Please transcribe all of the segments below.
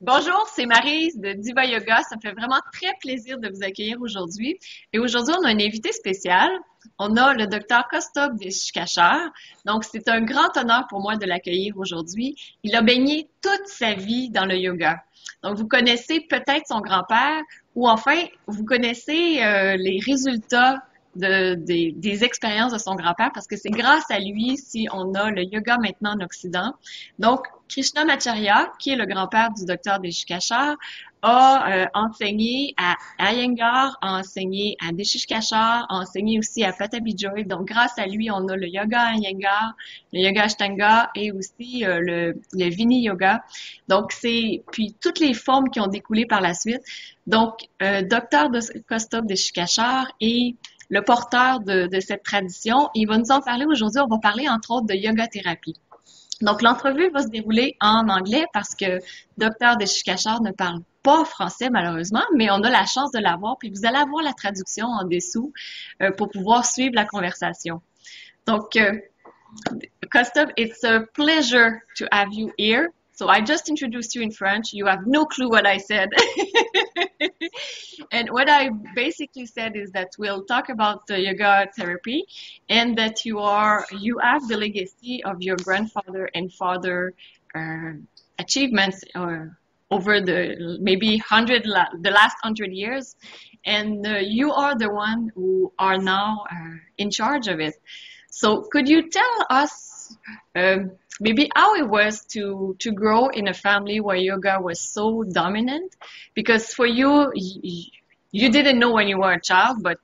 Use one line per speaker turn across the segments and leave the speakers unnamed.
Bonjour, c'est Maryse de Diva Yoga. Ça me fait vraiment très plaisir de vous accueillir aujourd'hui. Et aujourd'hui, on a un invité spécial. On a le docteur Dr Desikachar. Donc, c'est un grand honneur pour moi de l'accueillir aujourd'hui. Il a baigné toute sa vie dans le yoga. Donc, vous connaissez peut-être son grand-père ou enfin, vous connaissez les résultats des expériences de son grand-père parce que c'est grâce à lui si on a le yoga maintenant en Occident. Donc, Krishnamacharya, qui est le grand-père du docteur Desikachar, a enseigné à Iyengar, a enseigné à Desikachar, a enseigné aussi à Pattabhi Joy. Donc, grâce à lui, on a le yoga à Iyengar, le yoga Ashtanga et aussi le Vini Yoga. Donc, puis toutes les formes qui ont découlé par la suite. Donc, docteur Desikachar est le porteur de cette tradition. Il va nous en parler aujourd'hui. On va parler entre autres de yoga thérapie. Donc, l'entrevue va se dérouler en anglais parce que Dr Desikachar ne parle pas français malheureusement, mais on a la chance de l'avoir. Puis vous allez avoir la traduction en dessous pour pouvoir suivre la conversation. Donc, Christophe, it's a pleasure to have you here. So I just introduced you in French. You have no clue what I said. And what I basically said is that we'll talk about the yoga therapy and that you have the legacy of your grandfather and father achievements over the maybe the last 100 years. And you are the one who are now in charge of it. So could you tell us maybe how it was to grow in a family where yoga was so dominant? Because for you, you didn't know when you were a child, but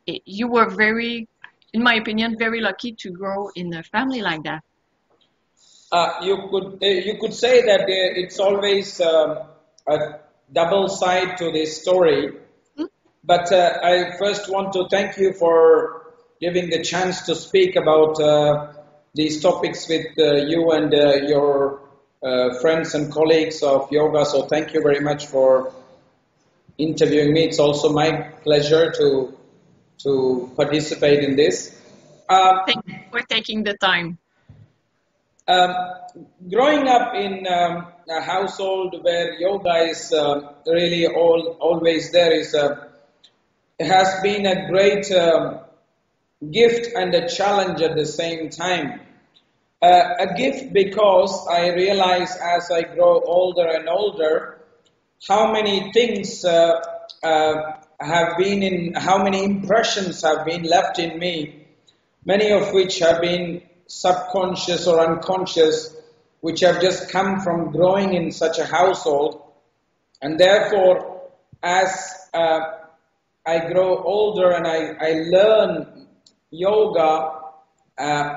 you were in my opinion, very lucky to grow in a family like that.
You could say that it's always a double side to this story. Mm-hmm. But I first want to thank you for giving the chance to speak about these topics with you and your friends and colleagues of yoga. So thank you very much for interviewing me. It's also my pleasure to participate in this.
Thank you for taking the time.
Growing up in a household where yoga is really always there has been a great gift and a challenge at the same time. A gift because I realize as I grow older and older how many things have been how many impressions have been left in me, many of which have been subconscious or unconscious, which have just come from growing in such a household. And therefore, as I grow older and I learn yoga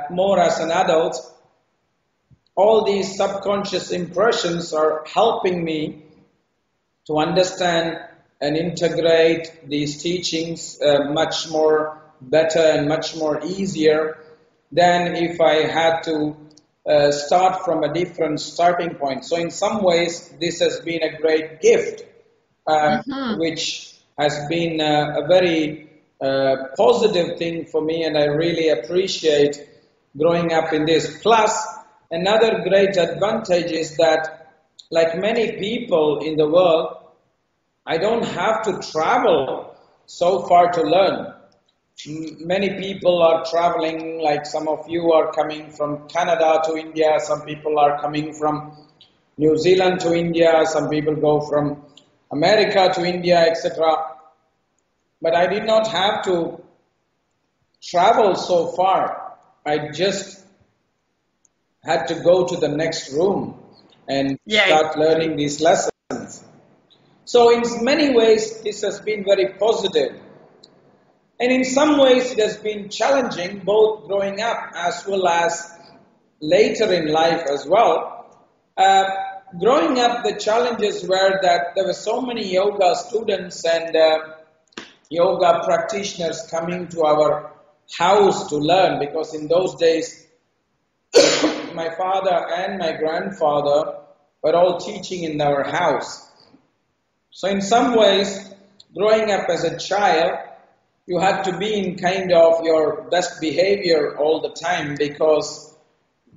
more as an adult, all these subconscious impressions are helping me to understand and integrate these teachings much more better and much more easier than if I had to start from a different starting point. So in some ways, this has been a great gift, which has been a very positive thing for me, and I really appreciate growing up in this. Plus, another great advantage is that, like many people in the world, I don't have to travel so far to learn. Many people are traveling, like some of you are coming from Canada to India, some people are coming from New Zealand to India, some people go from America to India, etc. But I did not have to travel so far. I just had to go to the next room and start learning these lessons. So in many ways, this has been very positive. And in some ways, it has been challenging, both growing up as well as later in life as well. Growing up, the challenges were that there were so many yoga students and yoga practitioners coming to our house to learn, because in those days, my father and my grandfather were all teaching in our house. So in some ways, growing up as a child, you had to be in kind of your best behavior all the time, because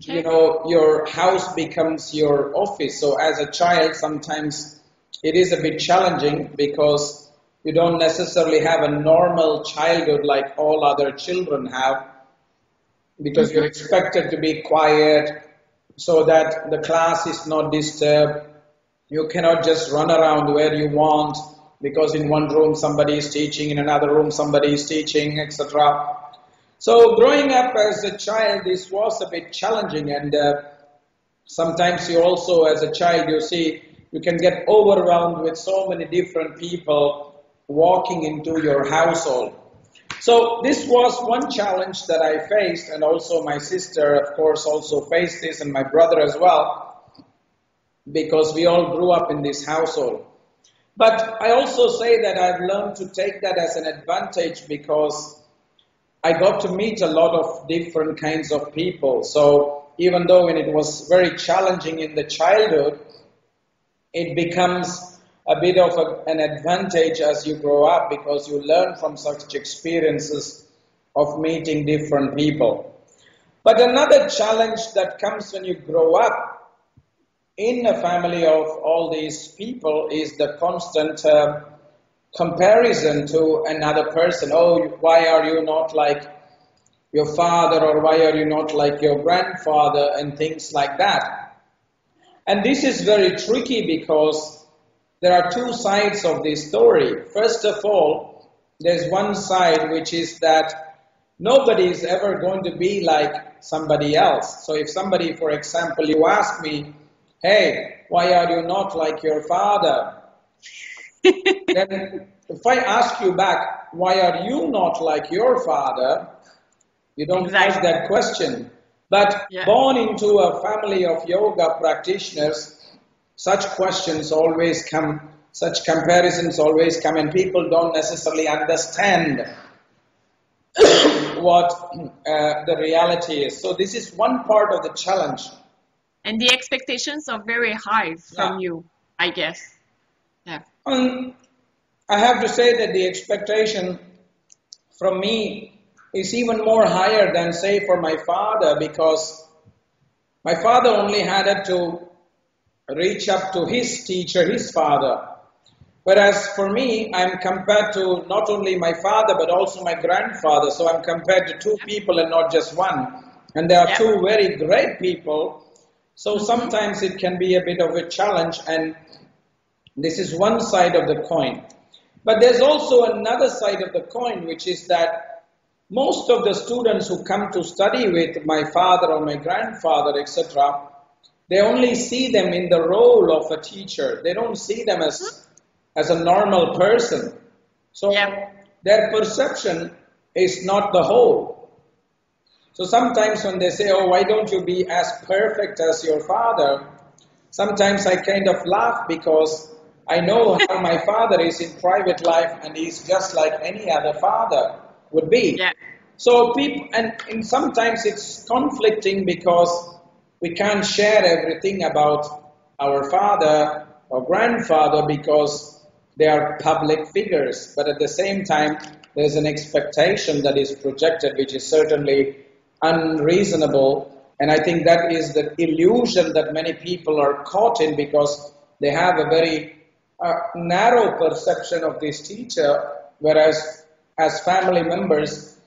you know, your house becomes your office. So as a child, sometimes it is a bit challenging because you don't necessarily have a normal childhood like all other children have, because you're expected to be quiet so that the class is not disturbed. You cannot just run around where you want because in one room somebody is teaching, in another room somebody is teaching, etc. So growing up as a child, this was a bit challenging, and sometimes you also, as a child, you see, you can get overwhelmed with so many different people walking into your household. So this was one challenge that I faced, and also my sister, of course, also faced this, and my brother as well, because we all grew up in this household. But I also say that I've learned to take that as an advantage because I got to meet a lot of different kinds of people. So even though when it was very challenging in the childhood, it becomes a bit of an advantage as you grow up because you learn from such experiences of meeting different people. But another challenge that comes when you grow up in a family of all these people is the constant comparison to another person. Oh, why are you not like your father, or why are you not like your grandfather, and things like that. And this is very tricky because there are two sides of this story. First of all, there's one side which is that nobody is ever going to be like somebody else. So if somebody, for example, you ask me, hey, why are you not like your father? Then if I ask you back, why are you not like your father? You don't ask that question. But born into a family of yoga practitioners, such questions always come, such comparisons always come, and people don't necessarily understand what the reality is. So this is one part of the challenge.
And the expectations are very high from you, I guess. Yeah.
I have to say that the expectation from me is even more higher than, say, for my father, because my father only had to reach up to his teacher, his father. Whereas for me, I'm compared to not only my father, but also my grandfather. So I'm compared to two people and not just one. And there are two very great people. So sometimes it can be a bit of a challenge, and this is one side of the coin. But there's also another side of the coin, which is that most of the students who come to study with my father or my grandfather, etc., they only see them in the role of a teacher. They don't see them as a normal person. So their perception is not the whole. So sometimes when they say, oh, why don't you be as perfect as your father? Sometimes I kind of laugh because I know how my father is in private life, and he's just like any other father would be. Yeah. So people, and sometimes it's conflicting because we can't share everything about our father or grandfather because they are public figures. But at the same time, there's an expectation that is projected, which is certainly unreasonable. And I think that is the illusion that many people are caught in because they have a very narrow perception of this teacher, whereas as family members,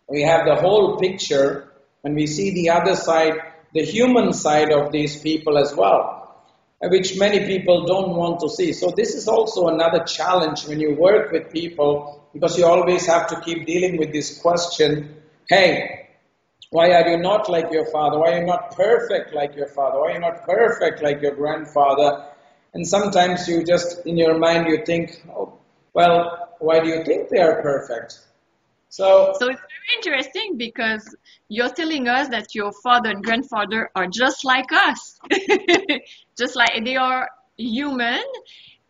we have the whole picture and we see the other side, the human side of these people as well, which many people don't want to see. So this is also another challenge when you work with people, because you always have to keep dealing with this question, hey, why are you not like your father? Why are you not perfect like your father? Why are you not perfect like your grandfather? And sometimes you just, in your mind, you think, oh, well, why do you think they are perfect? So
it's very interesting because you're telling us that your father and grandfather are just like us. Just like they are human.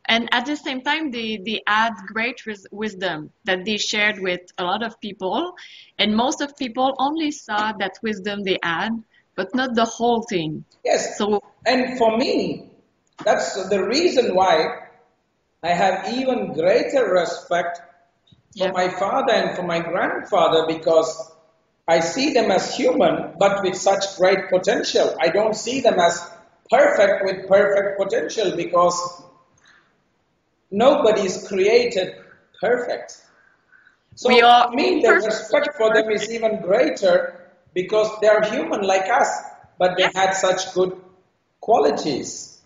And at the same time, they add great wisdom that they shared with a lot of people. And most of people only saw that wisdom they add, but not the whole thing.
Yes. So, and for me, that's the reason why I have even greater respect for my father and for my grandfather, because I see them as human, but with such great potential. I don't see them as perfect with perfect potential, because nobody is created perfect. So for me, the respect for them is even greater, because they are human like us, but they had such good qualities.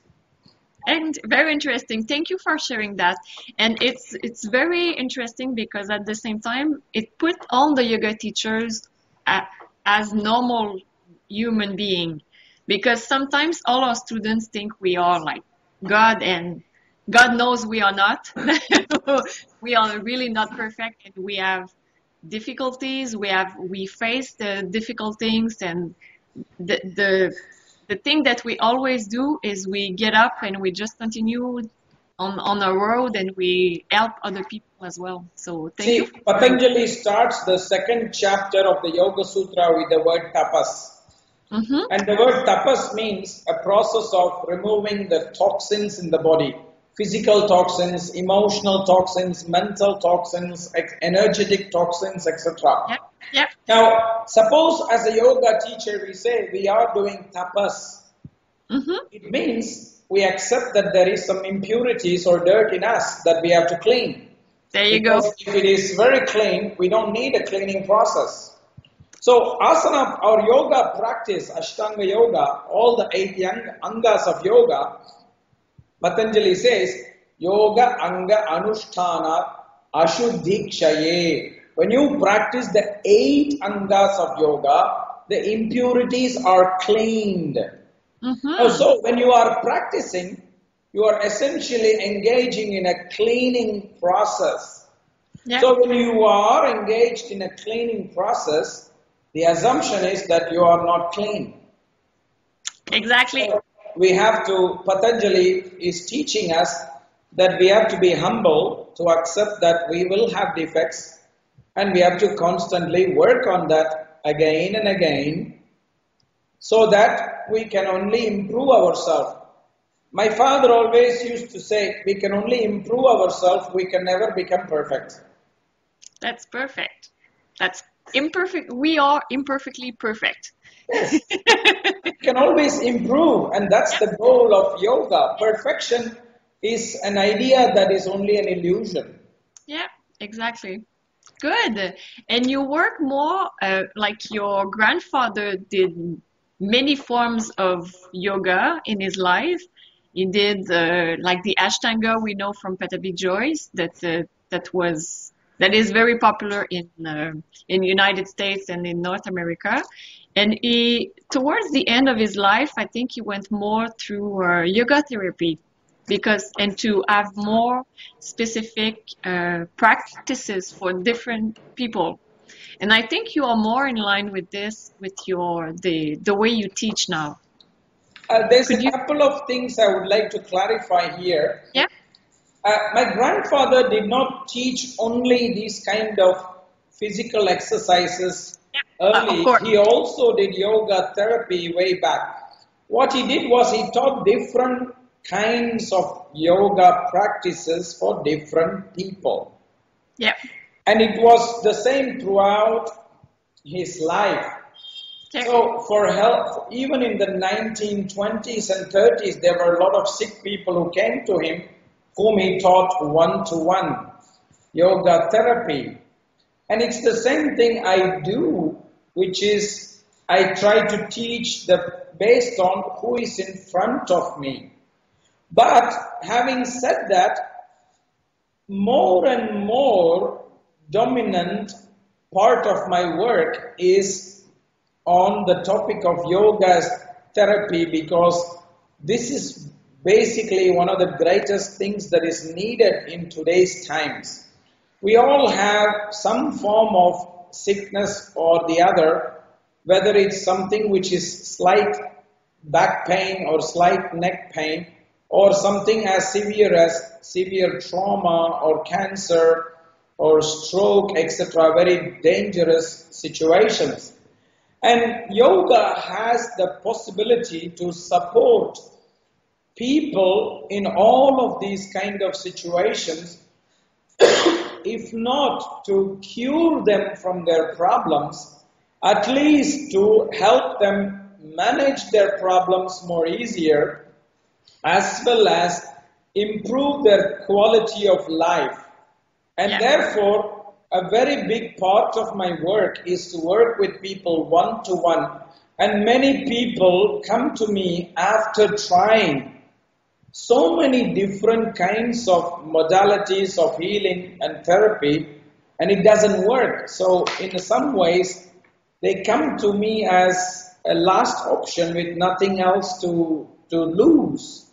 And very interesting. Thank you for sharing that. And it's very interesting because at the same time, it put all the yoga teachers as normal human being. Because sometimes all our students think we are like God, and God knows we are not. We are really not perfect, and we have difficulties. We face the difficult things, and the thing that we always do is we get up and we just continue on our road, and we help other people as well. So thank you.
Patanjali starts the second chapter of the Yoga Sutra with the word tapas. And the word tapas means a process of removing the toxins in the body. Physical toxins, emotional toxins, mental toxins, energetic toxins, etc.
Yep.
Now, suppose as a yoga teacher we say we are doing tapas. It means we accept that there is some impurities or dirt in us that we have to clean.
There you go.
If it is very clean, we don't need a cleaning process. So asana, our yoga practice, Ashtanga yoga, all the 8 angas of yoga, Patanjali says, yoga anga anusthana ashuddhikshaye. When you practice the 8 angas of yoga, the impurities are cleaned. So when you are practicing, you are essentially engaging in a cleaning process. So when you are engaged in a cleaning process, the assumption is that you are not clean.
Exactly.
So we have to, Patanjali is teaching us that we have to be humble to accept that we will have defects, and we have to constantly work on that again and again, so that we can only improve ourselves. My father always used to say, we can only improve ourselves, we can never become perfect.
That's perfect. That's imperfect. We are imperfectly perfect.
Yes. We can always improve, and that's the goal of yoga. Perfection is an idea that is only an illusion.
Yeah, exactly. Good. And you work more like your grandfather did many forms of yoga in his life. He did like the Ashtanga we know from Patabi Joyce that is very popular in United States and in North America. And towards the end of his life, I think he went more through yoga therapy, and to have more specific practices for different people. And I think you are more in line with this, with the way you teach now.
There's a couple of things I would like to clarify here.
Yeah.
My grandfather did not teach only these kind of physical exercises early. He also did yoga therapy way back. What he did was he taught different kinds of yoga practices for different people.
Yeah.
And it was the same throughout his life. Yeah. So for help, even in the 1920s and 30s, there were a lot of sick people who came to him, whom he taught one-to-one yoga therapy. And it's the same thing I do, which is I try to teach based on who is in front of me. But having said that, more and more dominant part of my work is on the topic of yoga as therapy, because this is basically one of the greatest things that is needed in today's times. We all have some form of sickness or the other, whether it's something which is slight back pain or slight neck pain, or something as severe trauma or cancer or stroke, etc., very dangerous situations. And yoga has the possibility to support people in all of these kind of situations, if not to cure them from their problems, at least to help them manage their problems more easier, as well as improve their quality of life. And therefore, a very big part of my work is to work with people one-to-one. And many people come to me after trying so many different kinds of modalities of healing and therapy, and it doesn't work. So in some ways, they come to me as a last option with nothing else to lose.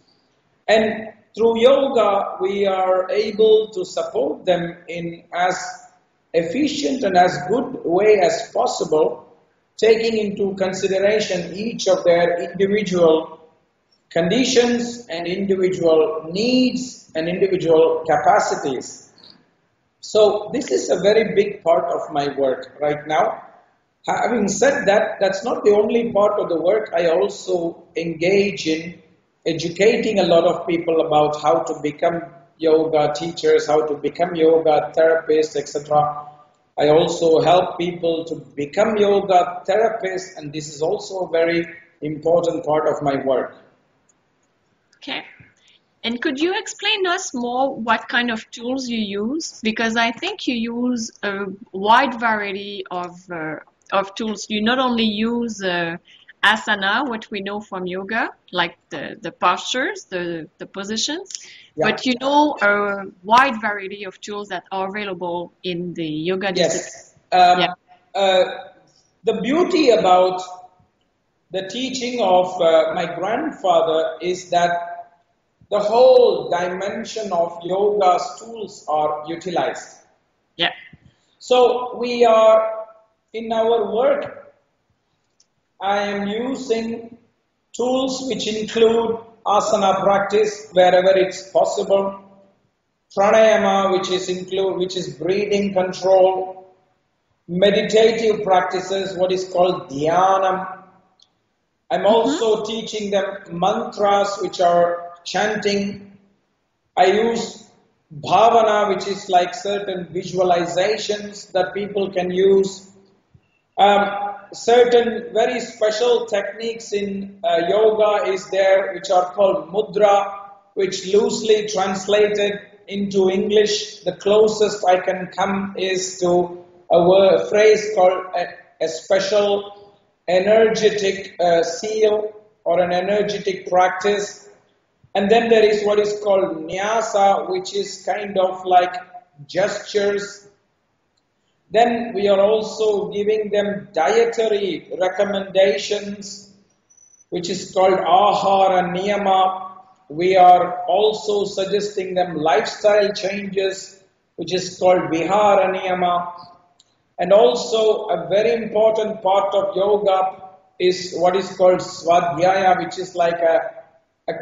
And through yoga, we are able to support them in as efficient and as good way as possible, taking into consideration each of their individual conditions and individual needs and individual capacities. So this is a very big part of my work right now. Having said that, that's not the only part of the work. I also engage in educating a lot of people about how to become yoga teachers, how to become yoga therapists, etc. I also help people to become yoga therapists, and this is also a very important part of my work.
Okay. And could you explain to us more what kind of tools you use? Because I think you use a wide variety of tools. You not only use asana, which we know from yoga, like the postures, the positions, but you know a wide variety of tools that are available in the yoga discipline.
The beauty about the teaching of my grandfather is that the whole dimension of yoga's tools are utilized.
Yeah.
So we are, in our work, I am using tools which include asana practice wherever it's possible, pranayama, which is breathing control, meditative practices, what is called dhyanam. I'm also teaching them mantras, which are chanting. I use bhavana, which is like certain visualizations that people can use. Certain very special techniques in yoga is there, which are called mudra, which loosely translated into English, the closest I can come is to a phrase called a special energetic seal or an energetic practice. And then there is what is called nyasa, which is kind of like gestures. Then we are also giving them dietary recommendations, which is called ahara niyama. We are also suggesting them lifestyle changes, which is called vihara niyama. And also a very important part of yoga is what is called svadhyaya, which is like a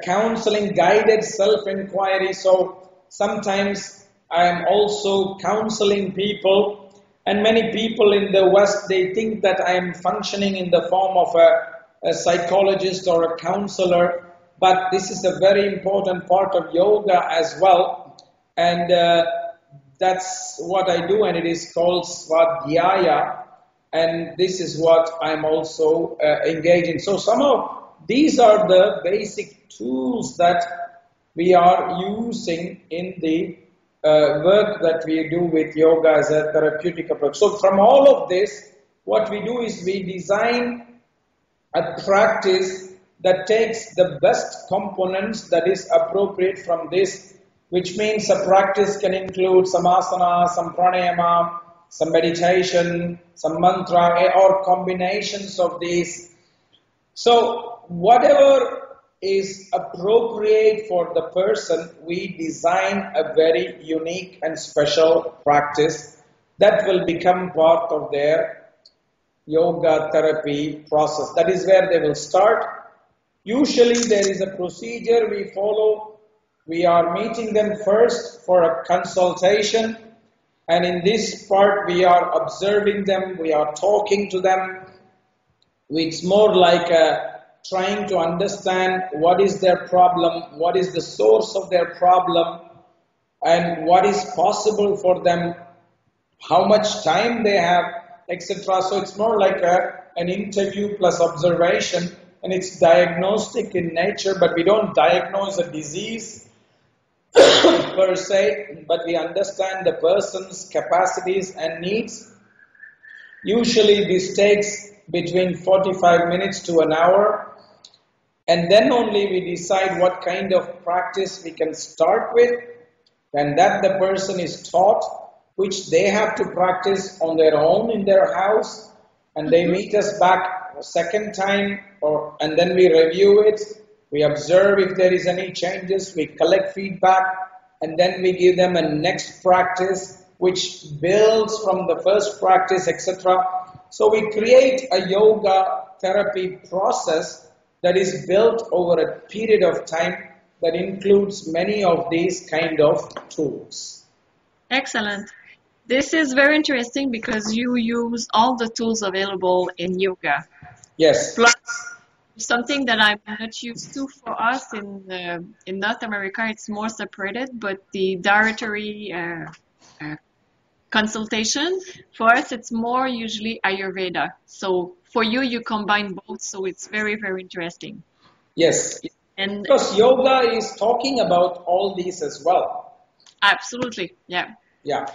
counseling, guided self-inquiry. So sometimes I am also counseling people, and many people in the West, they think that I am functioning in the form of a psychologist or a counselor, but this is a very important part of yoga as well, and that's what I do, and it is called svadhyaya, and this is what I'm also engaged in. So some of these are the basic tools that we are using in the work that we do with yoga as a therapeutic approach. So from all of this, what we do is we design a practice that takes the best components that is appropriate from this, which means a practice can include some asana, some pranayama, some meditation, some mantra, or combinations of these. So whatever is appropriate for the person, we design a very unique and special practice that will become part of their yoga therapy process. That is where they will start. Usually there is a procedure we follow. We are meeting them first for a consultation, and in this part we are observing them, we are talking to them. It's more like trying to understand what is their problem, what is the source of their problem, and what is possible for them, how much time they have. etc. So it's more like an interview plus observation, and it's diagnostic in nature, but we don't diagnose a disease per se, but we understand the person's capacities and needs. Usually this takes between 45 minutes to an hour, and then only we decide what kind of practice we can start with, and that the person is taught, which they have to practice on their own in their house, and they meet us back a second time, and then we review it, we observe if there is any changes, we collect feedback, and then we give them a next practice which builds from the first practice, etc. So we create a yoga therapy process that is built over a period of time that includes many of these kind of tools.
Excellent. This is very interesting because you use all the tools available in yoga.
Yes.
Plus, something that I'm not used to for us in North America, it's more separated, but the dietary consultation, for us, it's more usually Ayurveda. So for you, you combine both, so it's very, very interesting.
Yes.
And
because yoga is talking about all these as well.
Absolutely, yeah.
Yeah.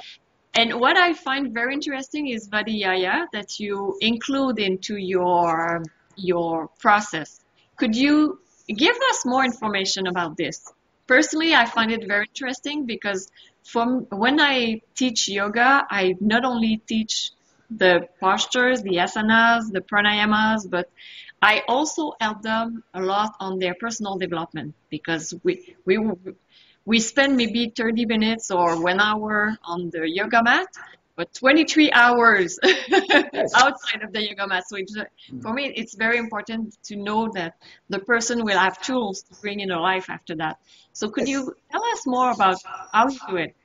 And what I find very interesting is Vadiyaya that you include into your process. Could you give us more information about this? Personally, I find it very interesting because when I teach yoga, I not only teach the postures, the asanas, the pranayamas, but I also help them a lot on their personal development because we spend maybe 30 minutes or 1 hour on the yoga mat, but 23 hours outside of the yoga mat. So for me, it's very important to know that the person will have tools to bring in their life after that. So could you tell us more about how you do it?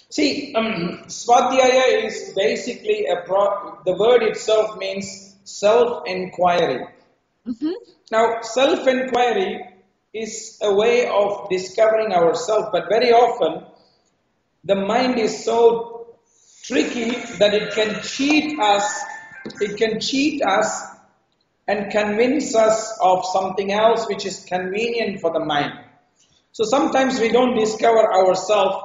See, Swadhyaya is basically the word itself means self-inquiry. Mm-hmm. Now, self-inquiry is a way of discovering ourselves, but very often the mind is so tricky that it can cheat us. It can cheat us and convince us of something else which is convenient for the mind. So sometimes we don't discover ourselves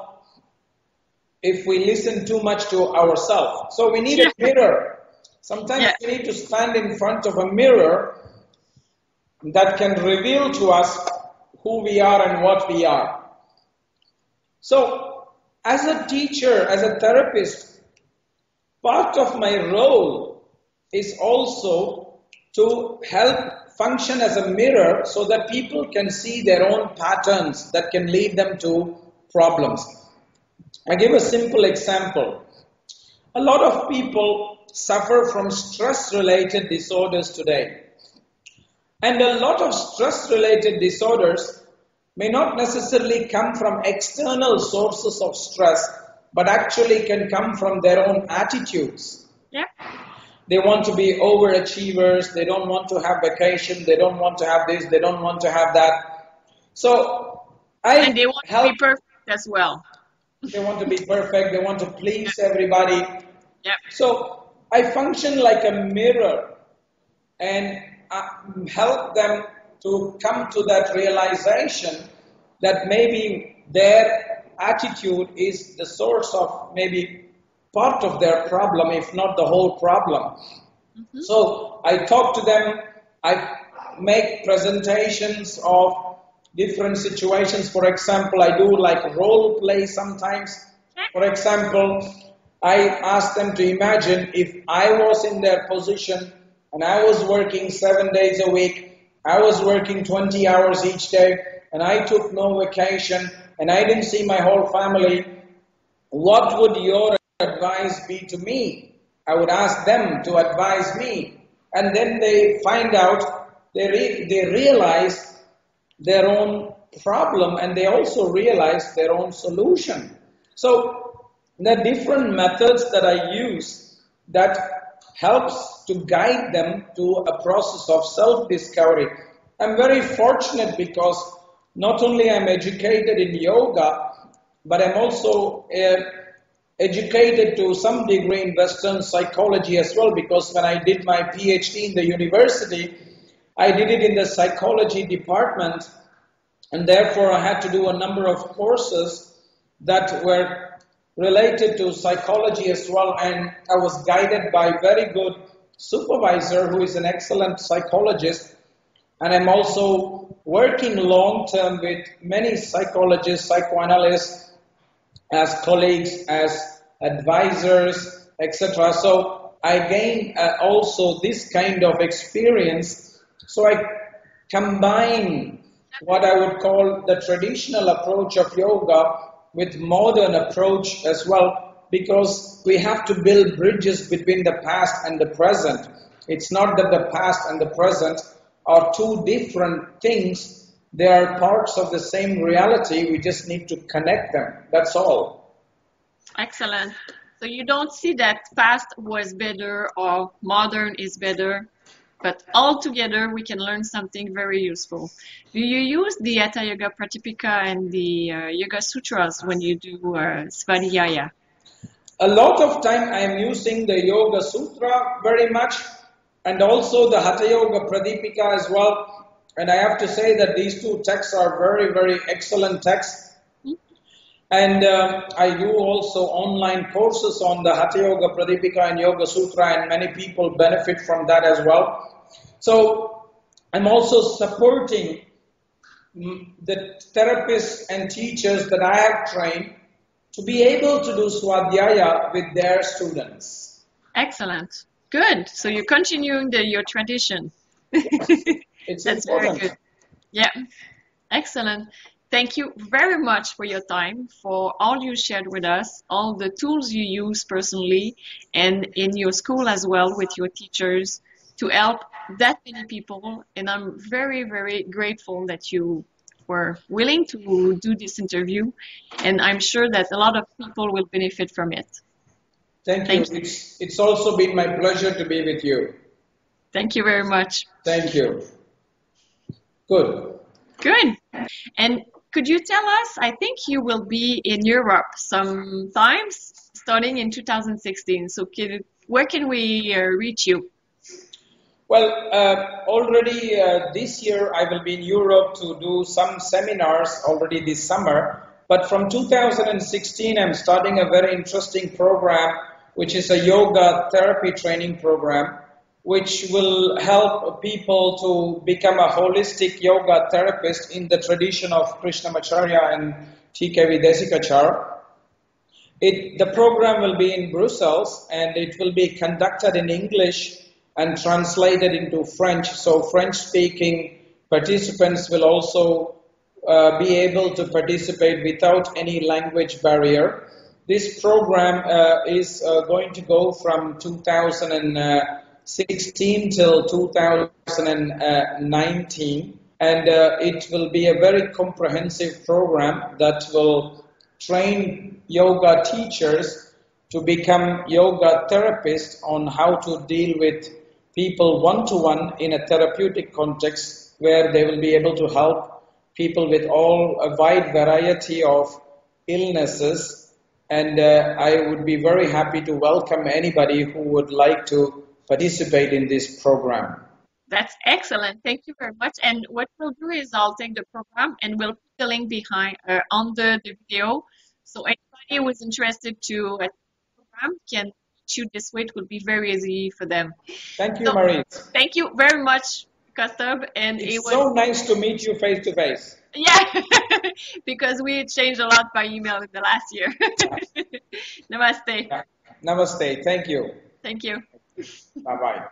if we listen too much to ourselves. So we need a mirror. Sometimes we need to stand in front of a mirror that can reveal to us who we are and what we are. So as a teacher, as a therapist, part of my role is also to help function as a mirror so that people can see their own patterns that can lead them to problems. I give a simple example. A lot of people suffer from stress-related disorders today. And a lot of stress-related disorders may not necessarily come from external sources of stress, but actually can come from their own attitudes.
Yeah.
They want to be overachievers, they don't want to have vacation, they don't want to have this, they don't want to have that. So
and they want to be perfect as well.
They want to be perfect, they want to please everybody.
Yeah.
So I function like a mirror and help them to come to that realization that maybe their attitude is the source of maybe part of their problem, if not the whole problem. Mm-hmm. So I talk to them, I make presentations of different situations. For example, I do like role play sometimes. For example, I ask them to imagine if I was in their position and I was working 7 days a week, I was working 20 hours each day, and I took no vacation, and I didn't see my whole family, what would your advice be to me? I would ask them to advise me. And then they find out, they realize their own problem, and they also realize their own solution. So the different methods that I use that helps to guide them to a process of self-discovery. I'm very fortunate because not only I'm educated in yoga, but I'm also a educated to some degree in Western psychology as well, because when I did my PhD in the university, I did it in the psychology department, and therefore I had to do a number of courses that were related to psychology as well, and I was guided by a very good supervisor who is an excellent psychologist, and I'm also working long term with many psychologists, psychoanalysts, as colleagues, as advisors, etc. So I gained also this kind of experience. So I combine what I would call the traditional approach of yoga with modern approach as well, because we have to build bridges between the past and the present. It's not that the past and the present are two different things. They are parts of the same reality. We just need to connect them. That's all.
Excellent. So you don't see that past was better or modern is better, but all together we can learn something very useful. Do you use the Hatha Yoga Pratipika and the Yoga Sutras when you do Svadhyaya?
A lot of time I am using the Yoga Sutra very much, and also the Hatha Yoga Pratipika as well. And I have to say that these two texts are very, very excellent texts. And I do also online courses on the Hatha Yoga Pratipika and Yoga Sutra, and many people benefit from that as well. So I'm also supporting the therapists and teachers that I have trained to be able to do Swadhyaya with their students.
Excellent. Good. So you're continuing your tradition.
It's
That's
important.
very good. Yeah. Excellent. Thank you very much for your time, for all you shared with us, all the tools you use personally and in your school as well with your teachers to help that many people. And I'm very, very grateful that you were willing to do this interview. And I'm sure that a lot of people will benefit from it.
Thank you. It's also been my pleasure to be with you.
Thank you very much.
Thank you. Good.
Good. And could you tell us, I think you will be in Europe sometimes starting in 2016. So where can we reach you?
Well, already this year I will be in Europe to do some seminars already this summer. But from 2016 I'm starting a very interesting program, which is a yoga therapy training program, which will help people to become a holistic yoga therapist in the tradition of Krishnamacharya and Dr Desikachar. The program will be in Brussels, and it will be conducted in English and translated into French. So French-speaking participants will also be able to participate without any language barrier. This program is going to go from 2016 till 2019, and it will be a very comprehensive program that will train yoga teachers to become yoga therapists on how to deal with people one-to-one in a therapeutic context, where they will be able to help people with a wide variety of illnesses. And I would be very happy to welcome anybody who would like to participate in this program.
That's excellent. Thank you very much. And what we'll do is I'll take the program and we'll put the link behind under the video. So anybody who is interested to attend the program can shoot this way. It will be very easy for them.
Thank you, Marie.
Thank you very much, Kastab. And
it's so nice to meet you face to face.
Yeah, because we changed a lot by email in the last year. Namaste.
Namaste. Thank you.
Thank you.
Bye-bye.